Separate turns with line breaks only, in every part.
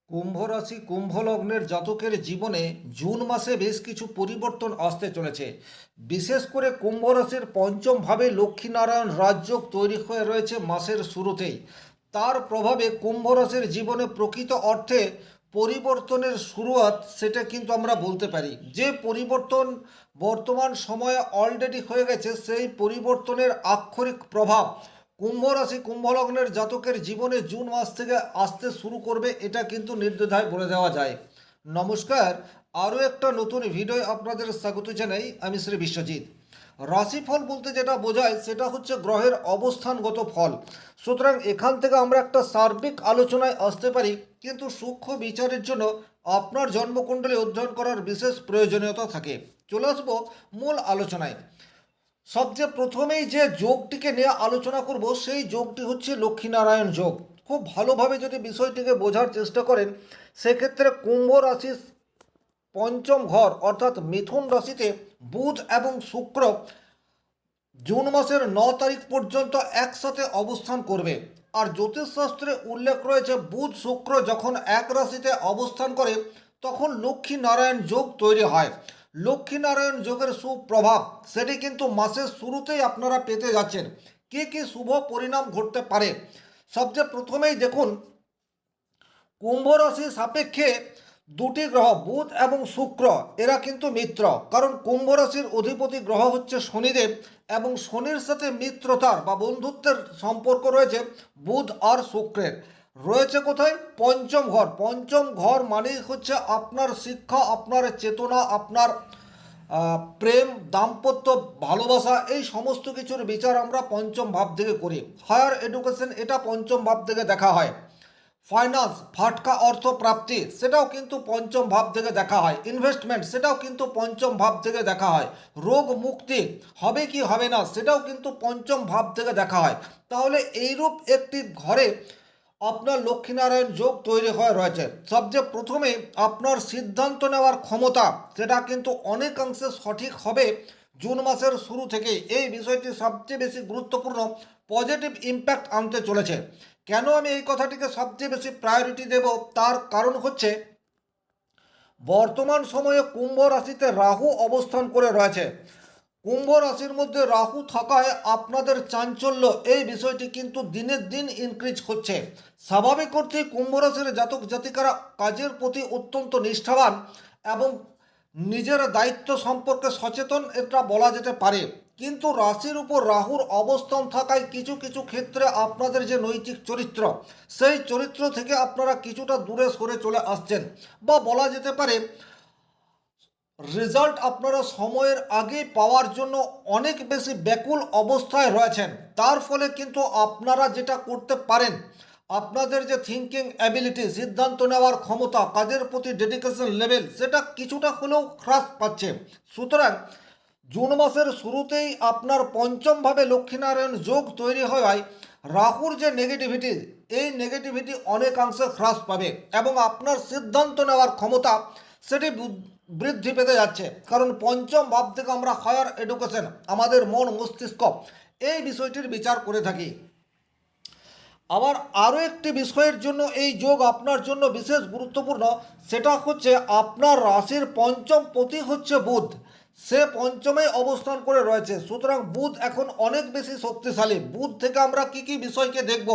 কুম্ভ রাশি কুম্ভ লগ্নের জাতকের জীবনে জুন মাসে বেশ কিছু পরিবর্তন আসতে চলেছে। বিশেষ করে কুম্ভ রাশির পঞ্চম ভাবে লক্ষ্মীনারায়ণ রাজযোগ তৈরি হয়ে রয়েছে মাসের শুরুতেই। তার প্রভাবে কুম্ভ রাশির জীবনে প্রকৃত অর্থে পরিবর্তনের শুরুয়াত সেটা কিন্তু আমরা বলতে পারি। যে পরিবর্তন বর্তমান সময়ে অলরেডি হয়ে গেছে, সেই পরিবর্তনের আক্ষরিক প্রভাব কুম্ভ রাশি কুম্ভ লগ্নের জাতকের জীবনে জুন মাস থেকে আসতে শুরু করবে, এটা কিন্তু নির্দ্বিধায় বলে দেওয়া যায়। নমস্কার, আরও একটা নতুন ভিডিও আপনাদের স্বাগত জানাই। আমি শ্রী বিশ্বজিৎ। রাশিফল বলতে যেটা বোঝায় সেটা হচ্ছে গ্রহের অবস্থানগত ফল। সুতরাং এখান থেকে আমরা একটা সার্বিক আলোচনায় আসতে পারি, কিন্তু সূক্ষ্ম বিচারের জন্য আপনার জন্মকুণ্ডলী অধ্যয়ন করার বিশেষ প্রয়োজনীয়তা থাকে। চলে আসবো মূল আলোচনায়। সবচেয়ে প্রথমেই যে যোগটিকে নিয়ে আলোচনা করব সেই যোগটি হচ্ছে লক্ষ্মীনারায়ণ যোগ। খুব ভালোভাবে যদি বিষয়টিকে বোঝার চেষ্টা করেন, সেক্ষেত্রে কুম্ভ রাশির পঞ্চম ঘর অর্থাৎ মিথুন রাশিতে বুধ এবং শুক্র জুন মাসের 9 তারিখ পর্যন্ত একসাথে অবস্থান করবে। আর জ্যোতিষশাস্ত্রে উল্লেখ রয়েছে বুধ শুক্র যখন এক রাশিতে অবস্থান করে তখন লক্ষ্মীনারায়ণ যোগ তৈরি হয়। লক্ষ্মীনারায়ণ যোগের সুপ্রভাব সেটি কিন্তু মাসের শুরুতেই আপনারা পেতে যাচ্ছেন। কী কী শুভ পরিণাম ঘটতে পারে, সবচেয়ে প্রথমেই দেখুন কুম্ভ রাশি সাপেক্ষে দুটি গ্রহ বুধ এবং শুক্র এরা কিন্তু মিত্র, কারণ কুম্ভ রাশির অধিপতি গ্রহ হচ্ছে শনিদেব এবং শনির সাথে মিত্রতার বা বন্ধুত্বের সম্পর্ক রয়েছে বুধ আর শুক্রের। রয়েছে কোথায়? পঞ্চম ঘর। পঞ্চম ঘর মানেই হচ্ছে আপনার শিক্ষা, আপনার চেতনা, আপনার প্রেম, দাম্পত্য, ভালোবাসা, এই সমস্ত কিছুর বিচার আমরা পঞ্চম ভাব থেকে করি। হায়ার এডুকেশন এটা পঞ্চম ভাব থেকে দেখা হয়। ফাইন্যান্স, ফাটকা অর্থ প্রাপ্তি, সেটাও কিন্তু পঞ্চম ভাব থেকে দেখা হয়। ইনভেস্টমেন্ট, সেটাও কিন্তু পঞ্চম ভাব থেকে দেখা হয়। রোগ মুক্তি হবে কি হবে না, সেটাও কিন্তু পঞ্চম ভাব থেকে দেখা হয়। তাহলে এইরূপ একটি ঘরে আপনার লক্ষ্মীনারায়ণ যোগ তৈরি হয়ে রয়েছে। সবচেয়ে প্রথমে আপনার সিদ্ধান্ত নেওয়ার ক্ষমতা সেটা কিন্তু অনেকাংশে সঠিক হবে জুন মাসের শুরু থেকেই। এই বিষয়টি সবচেয়ে বেশি গুরুত্বপূর্ণ, পজিটিভ ইম্প্যাক্ট আনতে চলেছে। কেন আমি এই কথাটিকে সবচেয়ে বেশি প্রায়োরিটি দেব, তার কারণ হচ্ছে বর্তমান সময়ে কুম্ভ রাশিতে রাহু অবস্থান করে রয়েছে। কুম্ভ রাশির মধ্যে রাহু থাকায় আপনাদের চাঞ্চল্য এই বিষয়টি কিন্তু দিনের দিন ইনক্রিজ হচ্ছে। স্বাভাবিক অর্থেই কুম্ভ রাশির জাতক জাতিকারা কাজের প্রতি অত্যন্ত নিষ্ঠাবান এবং নিজের দায়িত্ব সম্পর্কে সচেতন, এটা বলা যেতে পারে। কিন্তু রাশির উপর রাহুর অবস্থান থাকায় কিছু কিছু ক্ষেত্রে আপনাদের যে নৈতিক চরিত্র, সেই চরিত্র থেকে আপনারা কিছুটা দূরে সরে চলে আসছেন, বা বলা যেতে পারে রেজাল্ট আপনারা সময়ের আগে পাওয়ার জন্য অনেক বেশি ব্যাকুল অবস্থায় রয়েছেন। তার ফলে কিন্তু আপনারা যেটা করতে পারেন, আপনাদের যে থিঙ্কিং অ্যাবিলিটি, সিদ্ধান্ত নেওয়ার ক্ষমতা, কাজের প্রতি ডেডিকেশন লেভেল, সেটা কিছুটা হলেও হ্রাস পাচ্ছে। সুতরাং জুন মাসের শুরুতেই আপনার পঞ্চমভাবে লক্ষ্মীনারায়ণ যোগ তৈরি হওয়ায় রাহুর যে নেগেটিভিটি, এই নেগেটিভিটি অনেকাংশে হ্রাস পাবে এবং আপনার সিদ্ধান্ত নেওয়ার ক্ষমতা সেটি বৃদ্ধি পেতে যাচ্ছে। কারণ পঞ্চম ভাব থেকে আমরা হায়ার এডুকেশন, আমাদের মন মস্তিষ্ক, এই বিষয়টির বিচার করে থাকি। আবার আরও একটি বিষয়ের জন্য এই যোগ আপনার জন্য বিশেষ গুরুত্বপূর্ণ, সেটা হচ্ছে আপনার রাশির পঞ্চম পতি হচ্ছে বুধ, সে পঞ্চমে অবস্থান করে রয়েছে। সুতরাং বুধ এখন অনেক বেশি শক্তিশালী। বুধ থেকে আমরা কি কি বিষয়কে দেখব,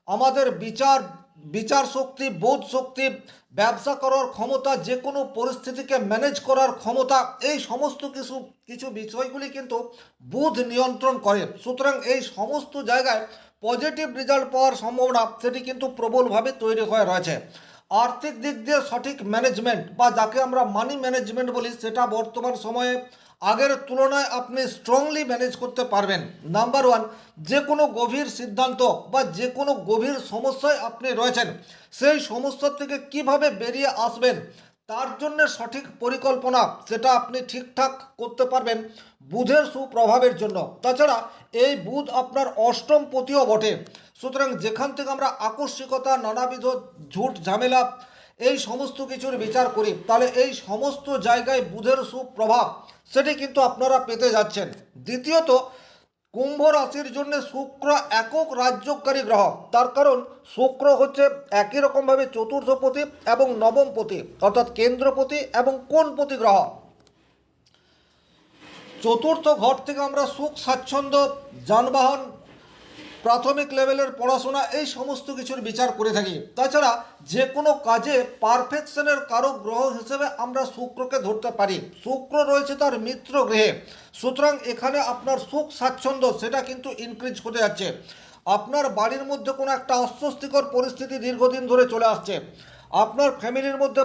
আমাদের বিচার বিচার শক্তি, বোধ শক্তি, ব্যবসা করার ক্ষমতা, যে কোনো পরিস্থিতিকে ম্যানেজ করার ক্ষমতা, এই সমস্ত কিছু কিছু বিষয়গুলি কিন্তু বুধ নিয়ন্ত্রণ করে। সুতরাং এই সমস্ত জায়গায় পজিটিভ রেজাল্ট পাওয়ার সম্ভাবনা সেটি কিন্তু প্রবলভাবে তৈরি হয়ে রয়েছে। আর্থিক দিক দিয়ে সঠিক ম্যানেজমেন্ট, বা যাকে আমরা মানি ম্যানেজমেন্ট বলি, সেটা বর্তমান সময়ে আগের তুলনায় আপনি স্ট্রংলি ম্যানেজ করতে পারবেন। নাম্বার ওয়ান, যে কোনো গভীর সিদ্ধান্ত বা যে কোনো গভীর সমস্যায় আপনি রয়েছেন, সেই সমস্যা থেকে কিভাবে বেরিয়ে আসবেন তার জন্য সঠিক পরিকল্পনা সেটা আপনি ঠিকঠাক করতে পারবেন বুধের সুপ্রভাবের জন্য। তাছাড়া এই বুধ আপনার অষ্টম পতিও বটে। সুতরাং যেখান থেকে আমরা আকস্মিকতা, নানাবিধ ঝুট ঝামেলা, এই সমস্ত কিছুর বিচার করি, তাহলে এই সমস্ত জায়গায় বুধের সুপ্রভাব সেটি কিন্তু আপনারা পেতে যাচ্ছেন। দ্বিতীয়ত, কুম্ভ রাশির জন্য শুক্র একক রাজ্যকারী গ্রহ। তার কারণ শুক্র হচ্ছে একই রকমভাবে চতুর্থপতি এবং নবমপতি অর্থাৎ কেন্দ্রপতি এবং কোণপতি গ্রহ। চতুর্থ ঘর থেকে আমরা সুখ স্বাচ্ছন্দ্য, যানবাহন, প্রাথমিক লেভেলের পড়াশোনা এই সমস্ত কিছুর বিচার করে থাকি। তাছাড়া যে কোনো কাজে পারফেকশনের কারক গ্রহ হিসেবে আমরা শুক্রকে ধরতে পারি। শুক্র রয়েছে তার মিত্র গ্রহে, সুতরাং এখানে আপনার সুখ স্বাচ্ছন্দ্য সেটা কিন্তু ইনক্রিজ হতে যাচ্ছে। আপনার বাড়ির মধ্যে কোনো একটা অস্বস্তিকর পরিস্থিতি দীর্ঘদিন ধরে চলে আসছে, আপনার ফ্যামিলির মধ্যে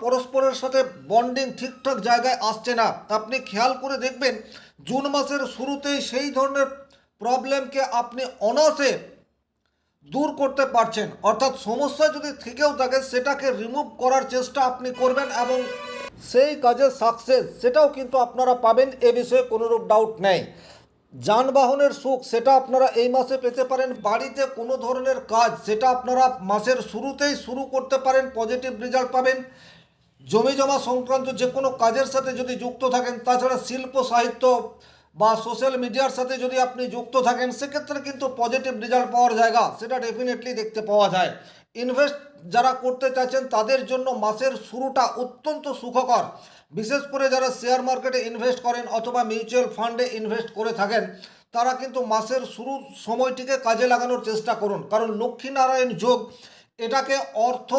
পরস্পরের সাথে বন্ডিং ঠিকঠাক জায়গায় আসছে না। আপনি খেয়াল করে দেখবেন জুন মাসের শুরুতেই সেই ধরনের প্রবলেমকে আপনি অনায়াসে দূর করতে পারছেন। অর্থাৎ সমস্যা যদি থেকেও থাকে সেটাকে রিমুভ করার চেষ্টা আপনি করবেন এবং সেই কাজের সাকসেস সেটাও কিন্তু আপনারা পাবেন, এ বিষয়ে কোনোরূপ ডাউট নেই। যানবাহনের সুখ সেটা আপনারা এই মাসে পেতে পারেন। বাড়িতে কোনো ধরনের কাজ সেটা আপনারা মাসের শুরুতেই শুরু করতে পারেন, পজিটিভ রেজাল্ট পাবেন। জমি জমা সংক্রান্ত যে কোনো কাজের সাথে যদি যুক্ত থাকেন, তাছাড়া শিল্প সাহিত্য বা সোশ্যাল মিডিয়ার সাথে যদি আপনি যুক্ত থাকেন, সেক্ষেত্রে কিন্তু পজিটিভ রেজাল্ট পাওয়ার জায়গা সেটা ডেফিনেটলি দেখতে পাওয়া যায়। ইনভেস্ট যারা করতে চাইছেন তাদের জন্য মাসের শুরুটা অত্যন্ত সুখকর। বিশেষ করে যারা শেয়ার মার্কেটে ইনভেস্ট করেন অথবা মিউচুয়াল ফান্ডে ইনভেস্ট করে থাকেন, তারা কিন্তু মাসের শুরুর সময়টিকে কাজে লাগানোর চেষ্টা করুন। কারণ লক্ষ্মীনারায়ণ যোগ এটাকে অর্থ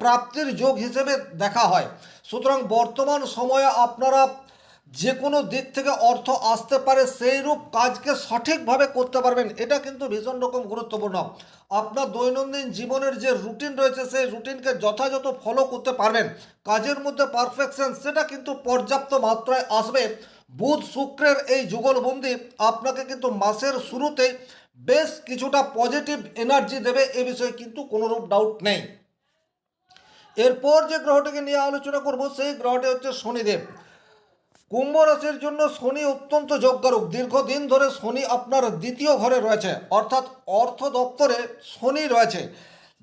প্রাপ্তির যোগ হিসেবে দেখা হয়। সুতরাং বর্তমান সময়ে আপনারা যে কোনো দিক থেকে অর্থ আসতে পারে সেই রূপ কাজকে সঠিকভাবে করতে পারবেন, এটা কিন্তু ভীষণ রকম গুরুত্বপূর্ণ। আপনার দৈনন্দিন জীবনের যে রুটিন রয়েছে সেই রুটিনকে যথাযথ ফলো করতে পারবেন। কাজের মধ্যে পারফেকশন সেটা কিন্তু পর্যাপ্ত মাত্রায় আসবে। বুধ শুক্রের এই যুগলবন্দি আপনাকে কিন্তু মাসের শুরুতে বেশ কিছুটা পজিটিভ এনার্জি দেবে, এ বিষয়ে কিন্তু কোনোরূপ ডাউট নেই। এরপর যে গ্রহটিকে নিয়ে আলোচনা করব সেই গ্রহটি হচ্ছে শনিদেব। কুম্ভ রাশির জন্য শনি অত্যন্ত যোগকারক। দীর্ঘদিন ধরে শনি আপনার দ্বিতীয় ঘরে রয়েছে, অর্থাৎ অর্থ দপ্তরে শনি রয়েছে।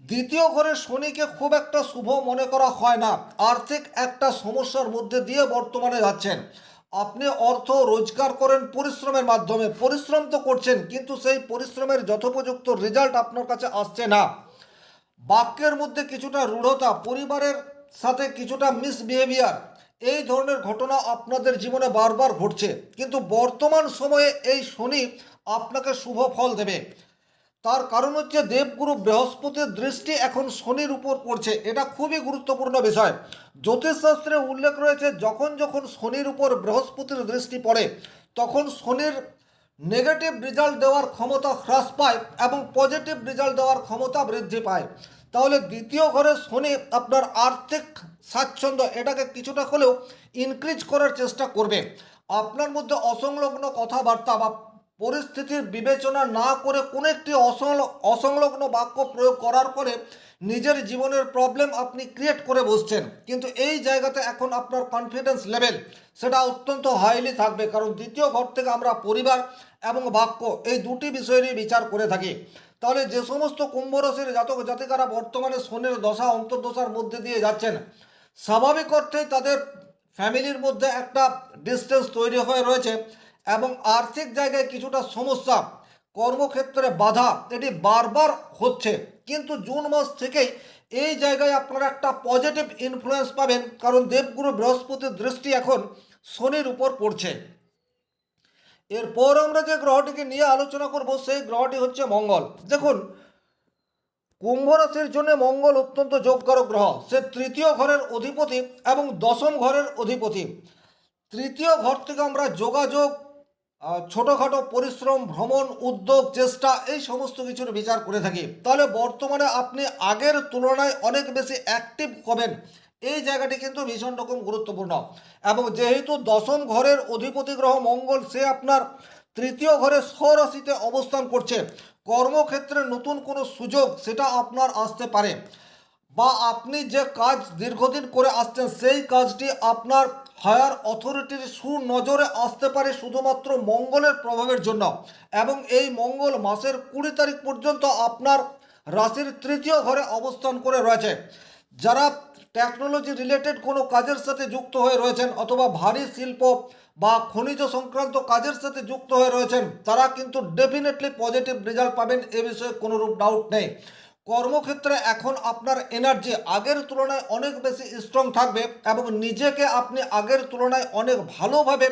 দ্বিতীয় ঘরে শনিকে খুব একটা শুভ মনে করা হয় না। আর্থিক একটা সমস্যার মধ্যে দিয়ে বর্তমানে যাচ্ছেন। আপনি অর্থ রোজগার করেন পরিশ্রমের মাধ্যমে, পরিশ্রম তো করছেন কিন্তু সেই পরিশ্রমের যথোপযুক্ত রেজাল্ট আপনার কাছে আসছে না। বাক্যের মধ্যে কিছুটা রূঢ়তা, পরিবারের সাথে কিছুটা মিসবিহেভিয়ার, এই ধরনের ঘটনা আপনাদের জীবনে বারবার ঘটছে। কিন্তু বর্তমান সময়ে এই শনি আপনাকে শুভ ফল দেবে। তার কারণ হচ্ছে দেবগুরু বৃহস্পতির দৃষ্টি এখন শনির উপর পড়ছে, এটা খুবই গুরুত্বপূর্ণ বিষয়। জ্যোতিষশাস্ত্রে উল্লেখ রয়েছে যখন যখন শনির উপর বৃহস্পতির দৃষ্টি পড়ে তখন শনির নেগেটিভ রেজাল্ট দেওয়ার ক্ষমতা হ্রাস পায় এবং পজিটিভ রেজাল্ট দেওয়ার ক্ষমতা বৃদ্ধি পায়। তাহলে দ্বিতীয় ঘরে শনি আপনার আর্থিক স্বাচ্ছন্দ্য এটাকে কিছুটা হলেও ইনক্রিজ করার চেষ্টা করবে। আপনার মধ্যে অসংলগ্ন কথাবার্তা বা পরিস্থিতির বিবেচনা না করে কোনো একটি অসংলগ্ন বাক্য প্রয়োগ করার পরে নিজের জীবনের প্রবলেম আপনি ক্রিয়েট করে বসছেন। কিন্তু এই জায়গাতে এখন আপনার কনফিডেন্স লেভেল সেটা অত্যন্ত হাইলি থাকবে, কারণ দ্বিতীয় ঘর থেকে আমরা পরিবার এবং বাক্য এই দুটি বিষয়েরই বিচার করে থাকি। তাহলে যে সমস্ত কুম্ভ রাশির জাতক জাতিকারা বর্তমানে শনির দশা অন্তর্দশার মধ্যে দিয়ে যাচ্ছেন, স্বাভাবিক অর্থেই তাদের ফ্যামিলির মধ্যে একটা ডিস্টেন্স তৈরি হয়ে রয়েছে এবং আর্থিক জায়গায় কিছুটা সমস্যা, কর্মক্ষেত্রে বাধা এটি বারবার হচ্ছে। কিন্তু জুন মাস থেকেই এই জায়গায় আপনারা একটা পজিটিভ ইনফ্লুয়েন্স পাবেন, কারণ দেবগুরু বৃহস্পতির দৃষ্টি এখন শনির উপর পড়ছে। এরপর আমরা যে গ্রহটিকে নিয়ে আলোচনা করব সেই গ্রহটি হচ্ছে মঙ্গল। দেখুন, কুম্ভ রাশির জন্য মঙ্গল অত্যন্ত যোগকারক গ্রহ। সে তৃতীয় ঘরের অধিপতি এবং দশম ঘরের অধিপতি। তৃতীয় ঘর থেকে আমরা যোগাযোগ, ছোটোখাটো পরিশ্রম, ভ্রমণ, উদ্যোগ, চেষ্টা এই সমস্ত কিছুর বিচার করে থাকি। তাহলে বর্তমানে আপনি আগের তুলনায় অনেক বেশি অ্যাক্টিভ হবেন, এই জায়গাটি কিন্তু ভীষণ রকম গুরুত্বপূর্ণ। এবং যেহেতু দশম ঘরের অধিপতি গ্রহ মঙ্গল সে আপনার তৃতীয় ঘরে স্বরাশিতে অবস্থান করছে, কর্মক্ষেত্রে নতুন কোনো সুযোগ সেটা আপনার আসতে পারে, বা আপনি যে কাজ দীর্ঘদিন করে আসছেন সেই কাজটি আপনার হায়ার অথরিটির সুনজরে আসতে পারে শুধুমাত্র মঙ্গলের প্রভাবের জন্য। এবং এই মঙ্গল মাসের 20 তারিখ পর্যন্ত আপনার রাশির তৃতীয় ঘরে অবস্থান করে রয়েছে। যারা টেকনোলজি রিলেটেড কোনো কাজের সাথে যুক্ত হয়ে রয়েছেন অথবা ভারী শিল্প বা খনিজ সংক্রান্ত কাজের সাথে যুক্ত হয়ে রয়েছেন, তারা কিন্তু ডেফিনেটলি পজিটিভ রেজাল্ট পাবেন, এ বিষয়ে কোনোরূপ ডাউট নেই। কর্মক্ষেত্রে এখন আপনার এনার্জি আগের তুলনায় অনেক বেশি স্ট্রং থাকবে এবং নিজেকে আপনি আগের তুলনায় অনেক ভালোভাবে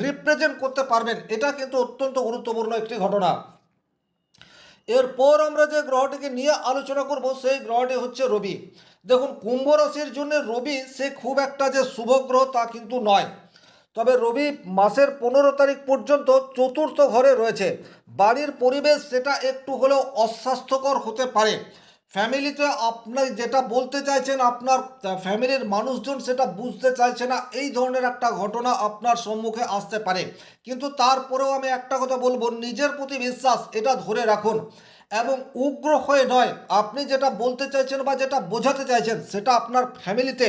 রিপ্রেজেন্ট করতে পারবেন, এটা কিন্তু অত্যন্ত গুরুত্বপূর্ণ একটি ঘটনা। এরপর আমরা যে গ্রহটিকে নিয়ে আলোচনা করব সেই গ্রহটি হচ্ছে রবি। দেখুন, কুম্ভ রাশির জন্য রবি সে খুব একটা যে শুভ গ্রহ তা কিন্তু নয়। তবে রবি মাসের 15 তারিখ পর্যন্ত চতুর্থ ঘরে রয়েছে। বাড়ির পরিবেশ সেটা একটু হলেও অস্বাস্থ্যকর হতে পারে। ফ্যামিলিতে আপনি যেটা বলতে চাইছেন আপনার ফ্যামিলির মানুষজন সেটা বুঝতে চাইছে না, এই ধরনের একটা ঘটনা আপনার সম্মুখে আসতে পারে। কিন্তু তারপরেও আমি একটা কথা বলবো, নিজের প্রতি বিশ্বাস এটা ধরে রাখুন এবং উগ্র হয়ে নয়, আপনি যেটা বলতে চাইছেন বা যেটা বোঝাতে চাইছেন সেটা আপনার ফ্যামিলিতে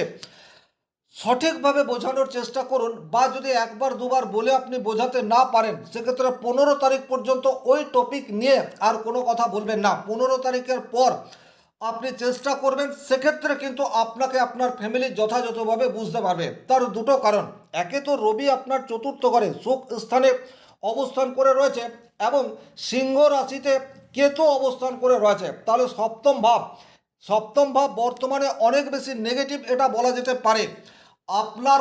সঠিকভাবে বোঝানোর চেষ্টা করুন। বা যদি একবার দুবার বলে আপনি বোঝাতে না পারেন, সেক্ষেত্রে 15 তারিখ পর্যন্ত ওই টপিক নিয়ে আর কোনো কথা বলবেন না। 15 তারিখের পর আপনি চেষ্টা করবেন, সেক্ষেত্রে কিন্তু আপনাকে আপনার ফ্যামিলি যথাযথভাবে বুঝতে পারবে। তার দুটো কারণ, একে তো রবি আপনার চতুর্থ ঘরে সুখ স্থানে অবস্থান করে রয়েছে এবং সিংহ রাশিতে কেতু অবস্থান করে রয়েছে, তাহলে সপ্তম ভাব বর্তমানে অনেক বেশি নেগেটিভ এটা বলা যেতে পারে। আপনার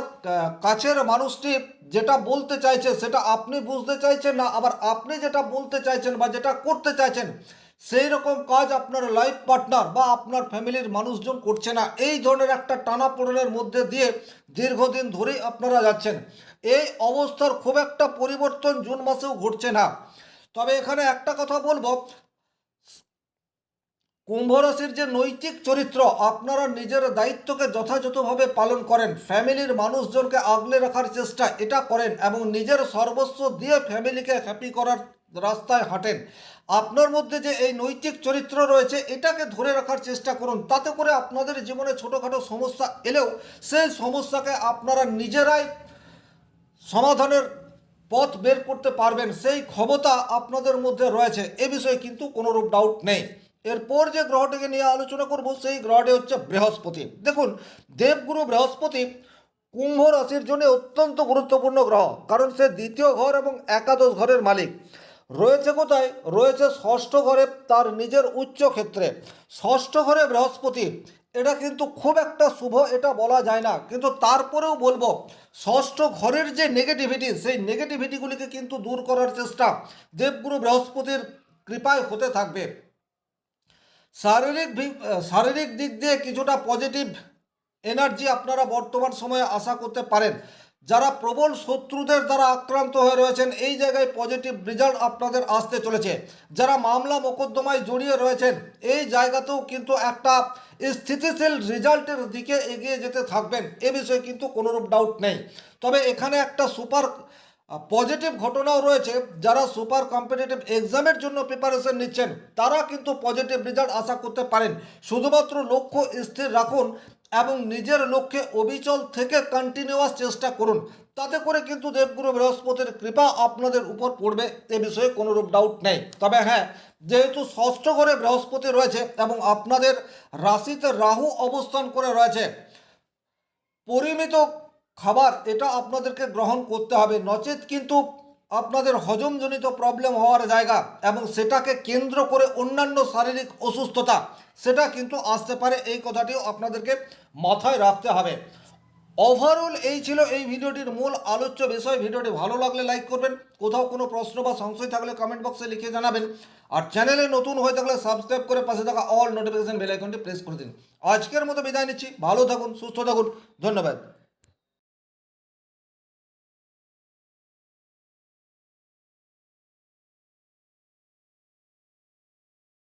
কাছের মানুষটি যেটা বলতে চাইছে সেটা আপনি বুঝতে চাইছেন না, আবার আপনি যেটা বলতে চাইছেন বা যেটা করতে চাইছেন সেই রকম কাজ আপনার লাইফ পার্টনার বা আপনার ফ্যামিলির মানুষজন করছে না। এই ধরনের একটা টানাপোড়েনের মধ্যে দিয়ে দীর্ঘদিন ধরেই আপনারা যাচ্ছেন। এই অবস্থার খুব একটা পরিবর্তন জুন মাসেও ঘটছে না। তবে এখানে একটা কথা বলবো, কুম্ভ রাশির যে নৈতিক চরিত্র, আপনারা নিজের দায়িত্বকে যথাযথভাবে পালন করেন, ফ্যামিলির মানুষজনকে আগলে রাখার চেষ্টা এটা করেন এবং নিজের সর্বস্ব দিয়ে ফ্যামিলিকে হ্যাপি করার রাস্তায় হাঁটেন। আপনার মধ্যে যে এই নৈতিক চরিত্র রয়েছে এটাকে ধরে রাখার চেষ্টা করুন, তাতে করে আপনাদের জীবনে ছোটোখাটো সমস্যা এলেও সেই সমস্যাকে আপনারা নিজেরাই সমাধানের পথ বের করতে পারবেন, সেই ক্ষমতা আপনাদের মধ্যে রয়েছে, এ বিষয়ে কিন্তু কোনোরূপ ডাউট নেই। এরপর যে গ্রহটিকে নিয়ে আলোচনা করব সেই গ্রহটি হচ্ছে বৃহস্পতি। দেখুন, দেবগুরু বৃহস্পতি কুম্ভ রাশির জন্য অত্যন্ত গুরুত্বপূর্ণ গ্রহ, কারণ সে দ্বিতীয় ঘর এবং একাদশ ঘরের মালিক। রয়েছে কোথায়? রয়েছে ষষ্ঠ ঘরে, তার নিজের উচ্চ ক্ষেত্রে। ষষ্ঠ ঘরে বৃহস্পতি, এটা কিন্তু খুব একটা শুভ এটা বলা যায় না, কিন্তু তারপরেও বলবো ষষ্ঠ ঘরের যে নেগেটিভিটি সেই নেগেটিভিটিগুলিকে কিন্তু দূর করার চেষ্টা দেবগুরু বৃহস্পতির কৃপায় হতে থাকবে। শারীরিক দিক দিয়ে কিছুটা পজিটিভ এনার্জি আপনারা বর্তমান সময়ে আশা করতে পারেন। যারা প্রবল শত্রুদের দ্বারা আক্রান্ত হয়ে রয়েছেন, এই জায়গায় পজিটিভ রেজাল্ট আপনাদের আসতে চলেছে। যারা মামলা মোকদ্দমায় জড়িয়ে রয়েছেন, এই জায়গাতেও কিন্তু একটা স্থিতিশীল রেজাল্টের দিকে এগিয়ে যেতে থাকবেন, এ বিষয়ে কিন্তু কোনোরূপ ডাউট নেই। তবে এখানে একটা সুপার পজিটিভ ঘটনাও রয়েছে। যারা সুপার কম্পিটিটিভ এক্সামের জন্য প্রিপারেশন নিচ্ছেন তারা কিন্তু পজিটিভ রেজাল্ট আশা করতে পারেন। শুধুমাত্র লক্ষ্য স্থির রাখুন এবং নিজের লক্ষ্যে অবিচল থেকে কন্টিনিউয়াস চেষ্টা করুন, তাতে করে কিন্তু দেবগুরু বৃহস্পতির কৃপা আপনাদের উপর পড়বে, এ বিষয়ে কোনোরূপ ডাউট নেই। তবে হ্যাঁ, যেহেতু ষষ্ঠ ঘরে বৃহস্পতি রয়েছে এবং আপনাদের রাশিতে রাহু অবস্থান করে রয়েছে, পরিমিত খাবার এটা আপনাদেরকে গ্রহণ করতে হবে, নচেত কিন্তু আপনাদের হজমজনিত প্রবলেম হওয়ার জায়গা এবং সেটাকে কেন্দ্র করে অন্যান্য শারীরিক অসুস্থতা সেটা কিন্তু আসতে পারে, এই কথাটিও আপনাদেরকে মাথায় রাখতে হবে। ওভারঅল এই ছিল এই ভিডিওটির মূল আলোচ্য বিষয়। ভিডিওটি ভালো লাগলে লাইক করবেন, কোথাও কোনো প্রশ্ন বা সংশয় থাকলে কমেন্ট বক্সে লিখে জানাবেন, আর চ্যানেলে নতুন হয়ে থাকলে সাবস্ক্রাইব করে পাশে থাকা অল নোটিফিকেশন বেল আইকনটি প্রেস করে দিন। আজকের মতো বিদায় নিচ্ছি, ভালো থাকুন, সুস্থ থাকুন, ধন্যবাদ।